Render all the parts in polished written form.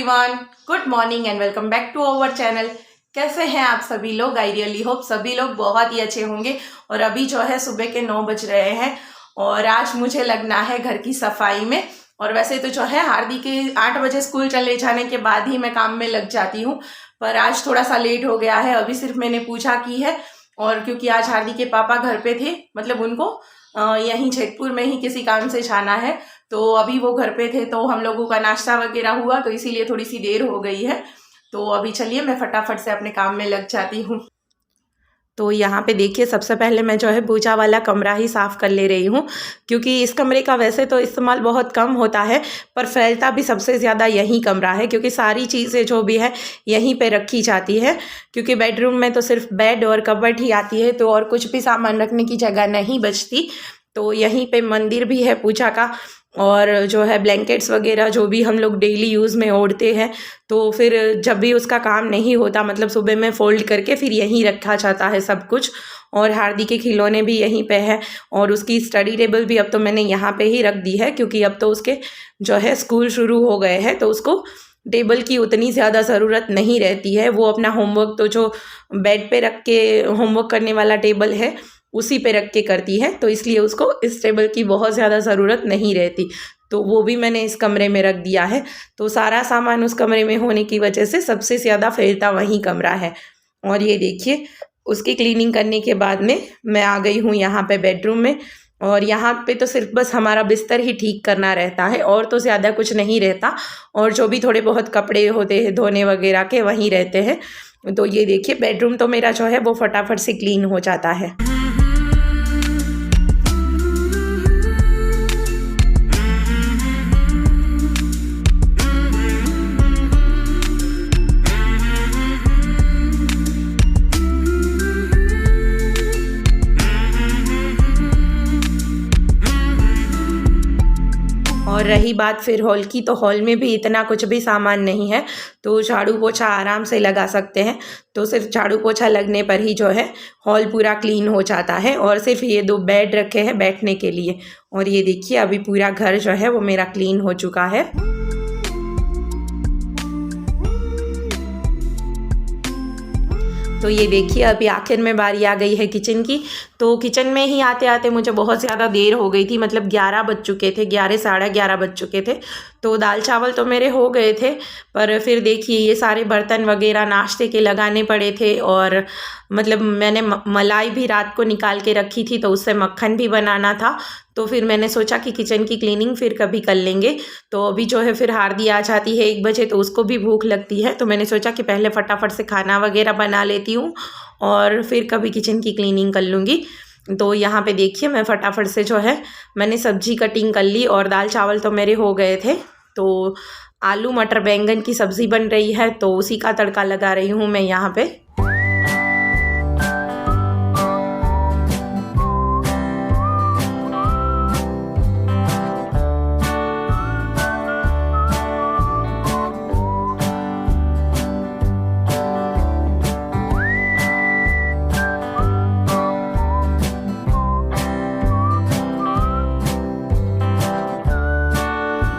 Everyone, good morning and welcome back to our channel. कैसे हैं आप सभी लोग? आई रियली होप सभी लोग बहुत ही अच्छे होंगे। और अभी जो है सुबह के 9 बज रहे हैं और आज मुझे लगना है घर की सफाई में। और वैसे तो जो है हार्दी के 8 बजे स्कूल चले जाने के बाद ही मैं काम में लग जाती हूँ, पर आज थोड़ा सा लेट हो गया है। अभी सिर्फ मैंने पूछा की है, और क्योंकि आज हार्दी के पापा घर पे थे, मतलब उनको यहीं जेतपुर में ही किसी काम से जाना है, तो अभी वो घर पे थे, तो हम लोगों का नाश्ता वगैरह हुआ, तो इसीलिए थोड़ी सी देर हो गई है। तो अभी चलिए मैं फटाफट से अपने काम में लग जाती हूँ। तो यहाँ पे देखिए, सबसे पहले मैं जो है पूजा वाला कमरा ही साफ़ कर ले रही हूँ, क्योंकि इस कमरे का वैसे तो इस्तेमाल बहुत कम होता है, पर फैलता भी सबसे ज़्यादा यही कमरा है, क्योंकि सारी चीज़ें जो भी है यहीं पे रखी जाती है। क्योंकि बेडरूम में तो सिर्फ बेड और कबर्ड ही आती है, तो और कुछ भी सामान रखने की जगह नहीं बचती। तो यहीं पे मंदिर भी है पूजा का, और जो है ब्लैंकेट्स वगैरह जो भी हम लोग डेली यूज़ में ओढ़ते हैं, तो फिर जब भी उसका काम नहीं होता, मतलब सुबह में फ़ोल्ड करके फिर यहीं रखा जाता है सब कुछ। और हार्दी के खिलौने भी यहीं पे है, और उसकी स्टडी टेबल भी अब तो मैंने यहाँ पे ही रख दी है, क्योंकि अब तो उसके जो है स्कूल शुरू हो गए हैं, तो उसको टेबल की उतनी ज़्यादा ज़रूरत नहीं रहती है। वो अपना होमवर्क तो जो बेड पे रख के होमवर्क करने वाला टेबल है उसी पे रख के करती है, तो इसलिए उसको इस टेबल की बहुत ज़्यादा ज़रूरत नहीं रहती। तो वो भी मैंने इस कमरे में रख दिया है। तो सारा सामान उस कमरे में होने की वजह से सबसे ज़्यादा फैलता वही कमरा है। और ये देखिए, उसकी क्लीनिंग करने के बाद में मैं आ गई हूँ यहाँ पे बेडरूम में, और यहाँ पे तो सिर्फ बस हमारा बिस्तर ही ठीक करना रहता है, और तो ज़्यादा कुछ नहीं रहता। और जो भी थोड़े बहुत कपड़े होते हैं धोने वगैरह के, वहीं रहते हैं। तो ये देखिए, बेडरूम तो मेरा जो है वो फटाफट से क्लीन हो जाता है। और रही बात फिर हॉल की, तो हॉल में भी इतना कुछ भी सामान नहीं है, तो झाड़ू पोछा आराम से लगा सकते हैं। तो सिर्फ झाड़ू पोछा लगने पर ही जो है हॉल पूरा क्लीन हो जाता है। और सिर्फ ये 2 बेड रखे हैं बैठने के लिए। और ये देखिए, अभी पूरा घर जो है वो मेरा क्लीन हो चुका है। तो ये देखिए, अभी आखिर में बारी आ गई है किचन की। तो किचन में ही आते आते मुझे बहुत ज़्यादा देर हो गई थी, मतलब 11 बज चुके थे, 11 साढ़े 11 बज चुके थे। तो दाल चावल तो मेरे हो गए थे, पर फिर देखिए ये सारे बर्तन वगैरह नाश्ते के लगाने पड़े थे। और मतलब मैंने मलाई भी रात को निकाल के रखी थी, तो उससे मक्खन भी बनाना था। तो फिर मैंने सोचा कि किचन की क्लीनिंग फिर कभी कर लेंगे। तो अभी जो है फिर हार्दी आ जाती है 1 बजे, तो उसको भी भूख लगती है, तो मैंने सोचा कि पहले फटाफट से खाना वगैरह बना लेती हूँ और फिर कभी किचन की क्लीनिंग कर लूँगी। तो यहाँ पे देखिए, मैं फटाफट से जो है मैंने सब्जी कटिंग कर ली, और दाल चावल तो मेरे हो गए थे। तो आलू मटर बैंगन की सब्ज़ी बन रही है, तो उसी का तड़का लगा रही हूँ मैं यहाँ पे।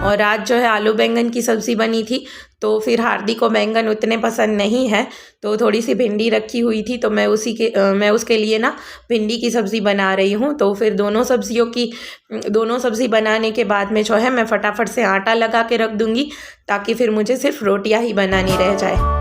और आज जो है आलू बैंगन की सब्ज़ी बनी थी, तो फिर हार्दी को बैंगन उतने पसंद नहीं है, तो थोड़ी सी भिंडी रखी हुई थी, तो मैं उसके लिए ना भिंडी की सब्ज़ी बना रही हूँ। तो फिर दोनों सब्ज़ी बनाने के बाद में जो है मैं फटाफट से आटा लगा के रख दूँगी, ताकि फिर मुझे सिर्फ रोटियाँ ही बनानी रह जाए।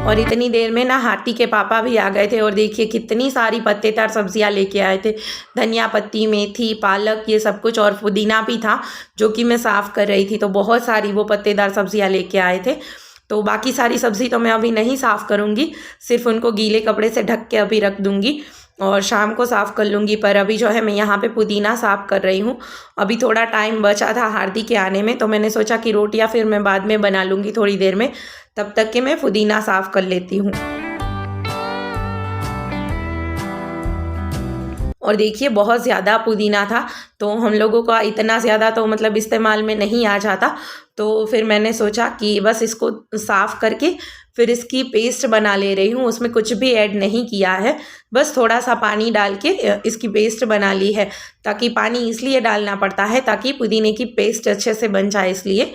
और इतनी देर में ना हाथी के पापा भी आ गए थे, और देखिए कितनी सारी पत्तेदार सब्जियां लेके आए थे। धनिया पत्ती, मेथी, पालक, ये सब कुछ, और पुदीना भी था जो कि मैं साफ़ कर रही थी। तो बहुत सारी वो पत्तेदार सब्जियां लेके आए थे। तो बाकी सारी सब्ज़ी तो मैं अभी नहीं साफ़ करूँगी, सिर्फ उनको गीले कपड़े से ढक के अभी रख दूँगी और शाम को साफ़ कर लूँगी। पर अभी जो है मैं यहाँ पे पुदीना साफ़ कर रही हूँ। अभी थोड़ा टाइम बचा था हार्दी के आने में, तो मैंने सोचा कि रोटियाँ फिर मैं बाद में बना लूँगी थोड़ी देर में, तब तक के मैं पुदीना साफ़ कर लेती हूँ। और देखिए बहुत ज़्यादा पुदीना था, तो हम लोगों का इतना ज़्यादा तो मतलब इस्तेमाल में नहीं आ जाता। तो फिर मैंने सोचा कि बस इसको साफ़ करके फिर इसकी पेस्ट बना ले रही हूँ। उसमें कुछ भी ऐड नहीं किया है, बस थोड़ा सा पानी डाल के इसकी पेस्ट बना ली है। ताकि पानी इसलिए डालना पड़ता है ताकि पुदीने की पेस्ट अच्छे से बन जाए इसलिए।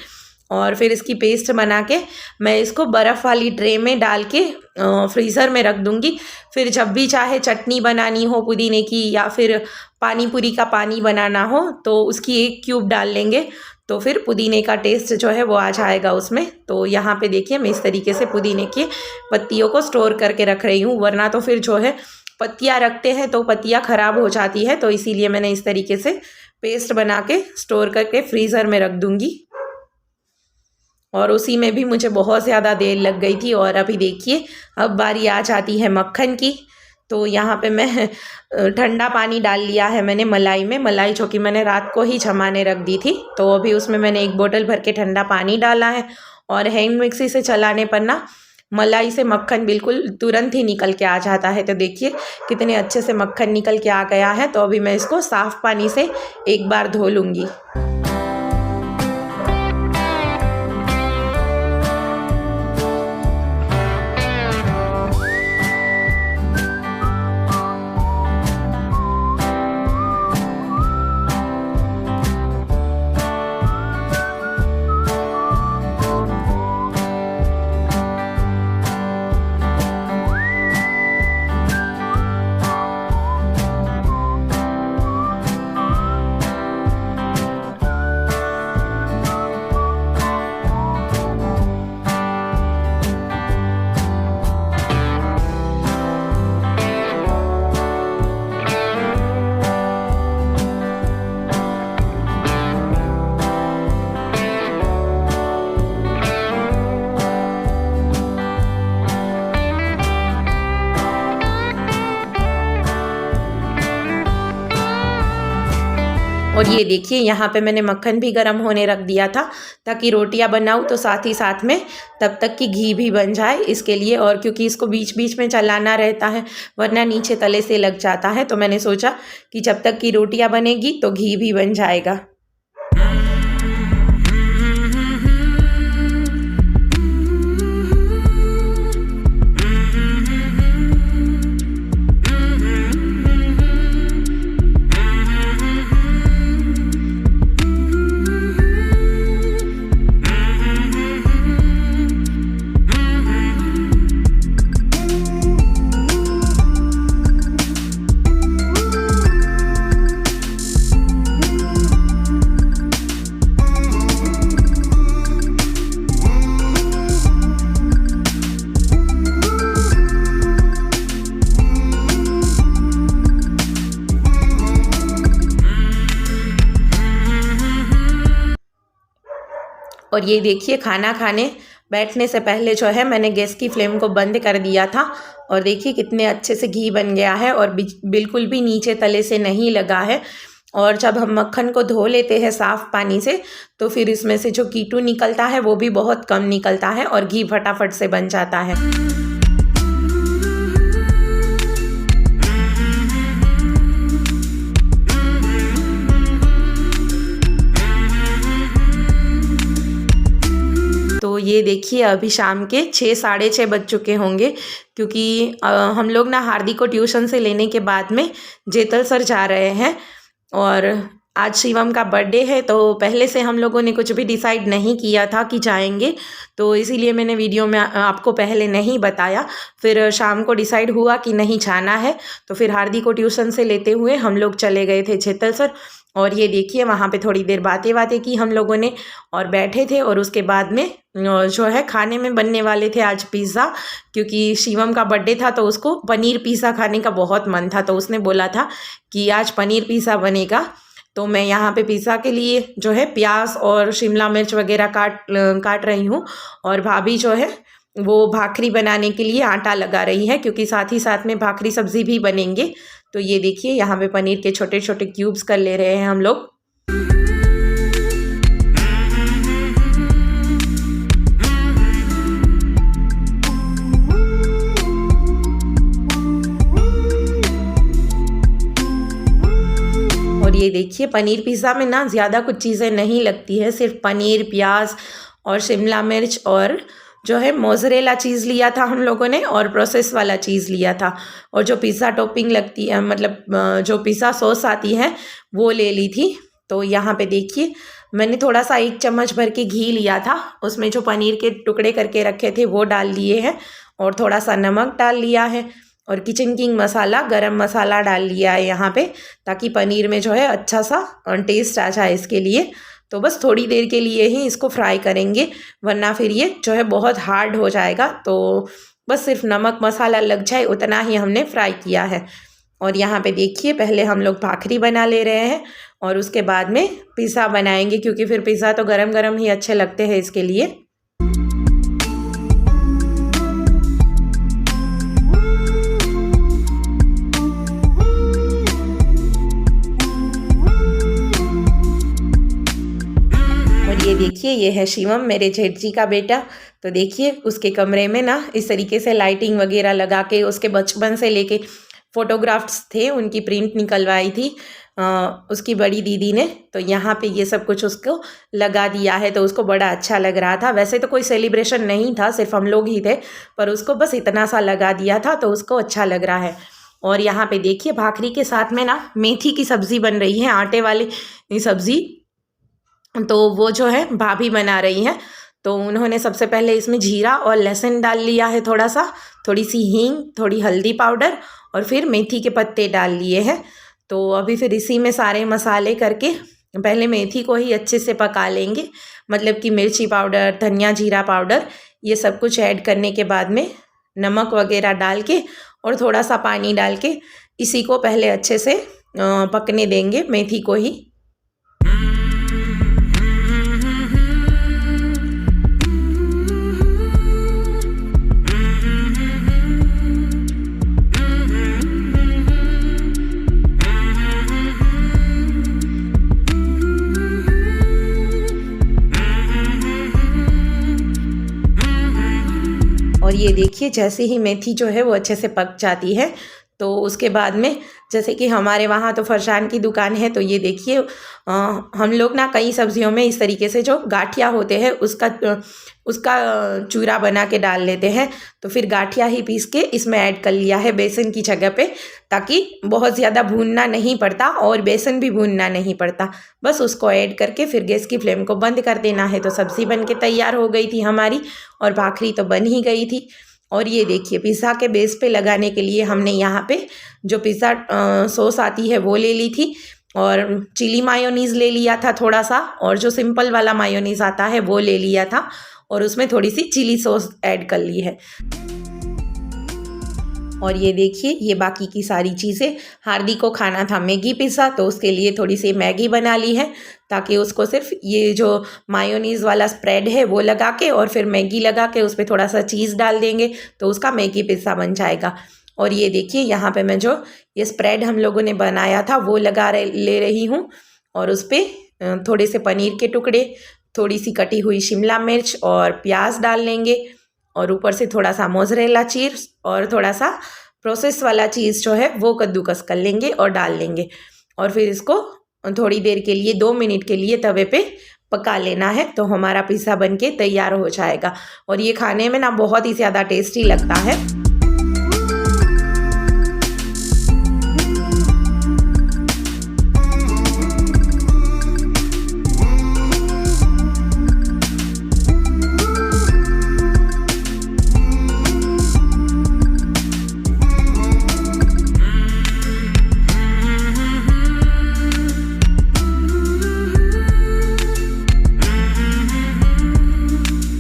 और फिर इसकी पेस्ट बना के मैं इसको बर्फ़ वाली ट्रे में डाल के फ्रीज़र में रख दूँगी। फिर जब भी चाहे चटनी बनानी हो पुदीने की या फिर पानी पूरी का पानी बनाना हो तो उसकी 1 क्यूब डाल लेंगे, तो फिर पुदीने का टेस्ट जो है वो आ जाएगा उसमें। तो यहाँ पे देखिए मैं इस तरीके से पुदीने की पत्तियों को स्टोर करके रख रही हूँ, वरना तो फिर जो है पत्तियाँ रखते हैं तो पत्तियाँ ख़राब हो जाती है। तो इसीलिए मैंने इस तरीके से पेस्ट बना के स्टोर करके फ्रीज़र में रख दूँगी। और उसी में भी मुझे बहुत ज़्यादा देर लग गई थी। और अभी देखिए अब बारी आ जाती है मक्खन की। तो यहाँ पे मैं ठंडा पानी डाल लिया है मैंने मलाई में, मलाई जो कि मैंने रात को ही जमाने रख दी थी। तो अभी उसमें मैंने 1 बोतल भर के ठंडा पानी डाला है। और हैंड मिक्सी से चलाने पर ना मलाई से मक्खन बिल्कुल तुरंत ही निकल के आ जाता है। तो देखिए कितने अच्छे से मक्खन निकल के आ गया है। तो अभी मैं इसको साफ़ पानी से एक बार धो लूँगी। और ये देखिए यहाँ पे मैंने मक्खन भी गर्म होने रख दिया था ताकि रोटियां बनाऊँ तो साथ ही साथ में तब तक कि घी भी बन जाए इसके लिए। और क्योंकि इसको बीच बीच में चलाना रहता है वरना नीचे तले से लग जाता है, तो मैंने सोचा कि जब तक कि रोटियां बनेगी तो घी भी बन जाएगा। और ये देखिए खाना खाने बैठने से पहले जो है मैंने गैस की फ्लेम को बंद कर दिया था। और देखिए कितने अच्छे से घी बन गया है और बिल्कुल भी नीचे तले से नहीं लगा है। और जब हम मक्खन को धो लेते हैं साफ़ पानी से तो फिर इसमें से जो कीटू निकलता है वो भी बहुत कम निकलता है और घी फटाफट से बन जाता है। तो ये देखिए अभी शाम के 6 साढ़े 6 बज चुके होंगे, क्योंकि हम लोग ना हार्दिक को ट्यूशन से लेने के बाद में जेतलसर जा रहे हैं। और आज शिवम का बर्थडे है, तो पहले से हम लोगों ने कुछ भी डिसाइड नहीं किया था कि जाएंगे, तो इसीलिए मैंने वीडियो में आपको पहले नहीं बताया। फिर शाम को डिसाइड हुआ कि नहीं जाना है, तो फिर हार्दिक को ट्यूशन से लेते हुए हम लोग चले गए थे जेतलसर। और ये देखिए वहाँ पे थोड़ी देर बातें की हम लोगों ने और बैठे थे। और उसके बाद में जो है खाने में बनने वाले थे आज पिज़्ज़ा, क्योंकि शिवम का बर्थडे था तो उसको पनीर पिज़्ज़ा खाने का बहुत मन था। तो उसने बोला था कि आज पनीर पिज़्ज़ा बनेगा। तो मैं यहाँ पे पिज़्ज़ा के लिए जो है प्याज और शिमला मिर्च वगैरह काट रही हूँ। और भाभी जो है वो भाखरी बनाने के लिए आटा लगा रही है, क्योंकि साथ ही साथ में भाखरी सब्ज़ी भी बनेंगे। तो ये देखिए यहाँ पे पनीर के छोटे छोटे क्यूब्स कर ले रहे हैं हम लोग। देखिए पनीर पिज़्ज़ा में ना ज़्यादा कुछ चीज़ें नहीं लगती है, सिर्फ पनीर, प्याज और शिमला मिर्च और जो है मोज़रेला चीज़ लिया था हम लोगों ने और प्रोसेस वाला चीज़ लिया था। और जो पिज़्ज़ा टॉपिंग लगती है, मतलब जो पिज़्ज़ा सॉस आती है वो ले ली थी। तो यहाँ पे देखिए मैंने थोड़ा सा 1 चम्मच भर के घी लिया था, उसमें जो पनीर के टुकड़े करके रखे थे वो डाल लिए हैं और थोड़ा सा नमक डाल लिया है और किचन किंग मसाला, गरम मसाला डाल लिया है यहाँ पे, ताकि पनीर में जो है अच्छा सा टेस्ट आ जाए इसके लिए। तो बस थोड़ी देर के लिए ही इसको फ्राई करेंगे, वरना फिर ये जो है बहुत हार्ड हो जाएगा। तो बस सिर्फ नमक मसाला लग जाए उतना ही हमने फ्राई किया है। और यहाँ पे देखिए पहले हम लोग भाखरी बना ले रहे हैं और उसके बाद में पिज़्ज़ा बनाएंगे, क्योंकि फिर पिज़्ज़ा तो गरम गरम ही अच्छे लगते हैं इसके लिए। ये देखिए ये है शिवम, मेरे जेठ जी का बेटा। तो देखिए उसके कमरे में ना इस तरीके से लाइटिंग वगैरह लगा के, उसके बचपन से लेके फ़ोटोग्राफ्स थे, उनकी प्रिंट निकलवाई थी उसकी बड़ी दीदी ने। तो यहाँ पे ये सब कुछ उसको लगा दिया है, तो उसको बड़ा अच्छा लग रहा था। वैसे तो कोई सेलिब्रेशन नहीं था, सिर्फ हम लोग ही थे, पर उसको बस इतना सा लगा दिया था तो उसको अच्छा लग रहा है। और यहाँ पे देखिए भाखरी के साथ में ना मेथी की सब्ज़ी बन रही है, आटे वाली सब्ज़ी। तो वो जो है भाभी बना रही हैं। तो उन्होंने सबसे पहले इसमें जीरा और लहसुन डाल लिया है, थोड़ा सा, थोड़ी सी हींग, थोड़ी हल्दी पाउडर और फिर मेथी के पत्ते डाल लिए हैं। तो अभी फिर इसी में सारे मसाले करके पहले मेथी को ही अच्छे से पका लेंगे, मतलब कि मिर्ची पाउडर, धनिया जीरा पाउडर, ये सब कुछ ऐड करने के बाद में नमक वगैरह डाल के और थोड़ा सा पानी डाल के इसी को पहले अच्छे से पकने देंगे, मेथी को ही। और ये देखिए जैसे ही मेथी जो है वो अच्छे से पक जाती है, तो उसके बाद में जैसे कि हमारे वहाँ तो फरसान की दुकान है, तो ये देखिए हम लोग ना कई सब्जियों में इस तरीके से जो गाठिया होते हैं उसका चूरा बना के डाल लेते हैं। तो फिर गाठिया ही पीस के इसमें ऐड कर लिया है बेसन की जगह पे, ताकि बहुत ज़्यादा भूनना नहीं पड़ता और बेसन भी भूनना नहीं पड़ता। बस उसको ऐड करके फिर गैस की फ्लेम को बंद कर देना है। तो सब्ज़ी बन के तैयार हो गई थी हमारी और भाखरी तो बन ही गई थी। और ये देखिए पिज़्ज़ा के बेस पे लगाने के लिए हमने यहाँ पे जो पिज़्ज़ा सॉस आती है वो ले ली थी और चिली मायोनीज़ ले लिया था थोड़ा सा, और जो सिंपल वाला मायोनीज़ आता है वो ले लिया था और उसमें थोड़ी सी चिली सॉस ऐड कर ली है। और ये देखिए ये बाकी की सारी चीज़ें, हार्दिक को खाना था मैगी पिज़्ज़ा, तो उसके लिए थोड़ी सी मैगी बना ली है, ताकि उसको सिर्फ ये जो मायोनीज़ वाला स्प्रेड है वो लगा के और फिर मैगी लगा के उस पर थोड़ा सा चीज़ डाल देंगे तो उसका मैगी पिज़्ज़ा बन जाएगा। और ये देखिए यहाँ पे मैं जो ये स्प्रेड हम लोगों ने बनाया था वो ले रही हूँ और उस पर थोड़े से पनीर के टुकड़े, थोड़ी सी कटी हुई शिमला मिर्च और प्याज डाल लेंगे और ऊपर से थोड़ा सा मोज़रेला चीज़ और थोड़ा सा प्रोसेस वाला चीज़ जो है वो कद्दूकस कर लेंगे और डाल लेंगे। और फिर इसको थोड़ी देर के लिए 2 मिनट के लिए तवे पे पका लेना है, तो हमारा पिज़्ज़ा बन के तैयार हो जाएगा। और ये खाने में ना बहुत ही ज़्यादा टेस्टी लगता है।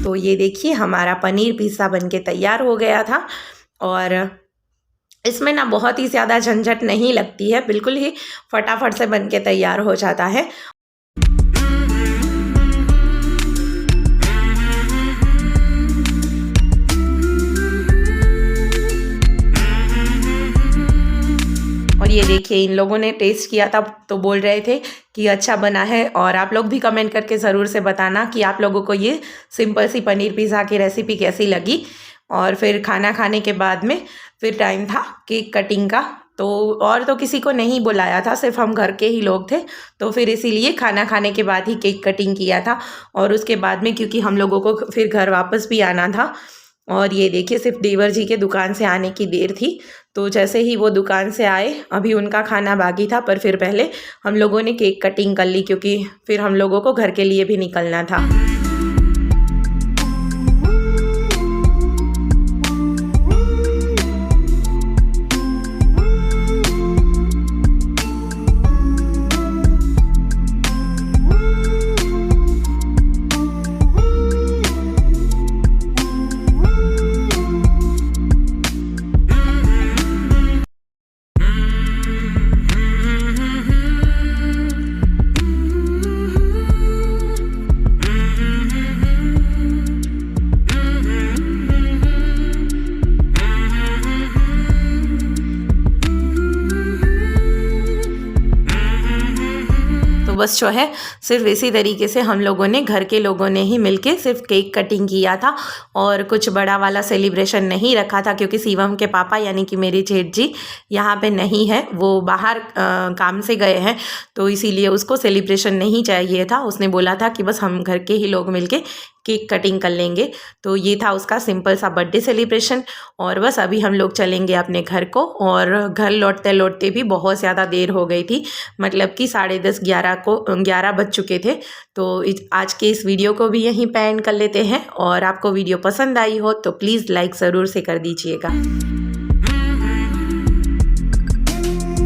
तो ये देखिए हमारा पनीर पिज़्ज़ा बनके तैयार हो गया था और इसमें ना बहुत ही ज़्यादा झंझट नहीं लगती है, बिल्कुल ही फटाफट से बनके तैयार हो जाता है। और ये देखिए इन लोगों ने टेस्ट किया था तो बोल रहे थे कि अच्छा बना है, और आप लोग भी कमेंट करके ज़रूर से बताना कि आप लोगों को ये सिंपल सी पनीर पिज़्ज़ा की रेसिपी कैसी लगी। और फिर खाना खाने के बाद में फिर टाइम था केक कटिंग का, तो और तो किसी को नहीं बुलाया था, सिर्फ हम घर के ही लोग थे। तो फिर इसीलिए खाना खाने के बाद ही केक कटिंग किया था। और उसके बाद में क्योंकि हम लोगों को फिर घर वापस भी आना था, और ये देखिए सिर्फ देवर जी के दुकान से आने की देर थी। तो जैसे ही वो दुकान से आए, अभी उनका खाना बाकी था, पर फिर पहले हम लोगों ने केक कटिंग कर ली क्योंकि फिर हम लोगों को घर के लिए भी निकलना था। तो बस जो है सिर्फ इसी तरीके से हम लोगों ने, घर के लोगों ने ही मिलके सिर्फ केक कटिंग किया था, और कुछ बड़ा वाला सेलिब्रेशन नहीं रखा था क्योंकि शिवम के पापा यानी कि मेरे जेठ जी यहाँ पे नहीं है, वो बाहर काम से गए हैं। तो इसीलिए उसको सेलिब्रेशन नहीं चाहिए था, उसने बोला था कि बस हम घर के ही लोग मिलके केक कटिंग कर लेंगे। तो ये था उसका सिंपल सा बर्थडे सेलिब्रेशन। और बस अभी हम लोग चलेंगे अपने घर को, और घर लौटते लौटते भी बहुत ज़्यादा देर हो गई थी, मतलब कि 10:30 11 बज चुके थे। तो आज के इस वीडियो को भी यहीं पे एंड कर लेते हैं, और आपको वीडियो पसंद आई हो तो प्लीज़ लाइक ज़रूर से कर दीजिएगा।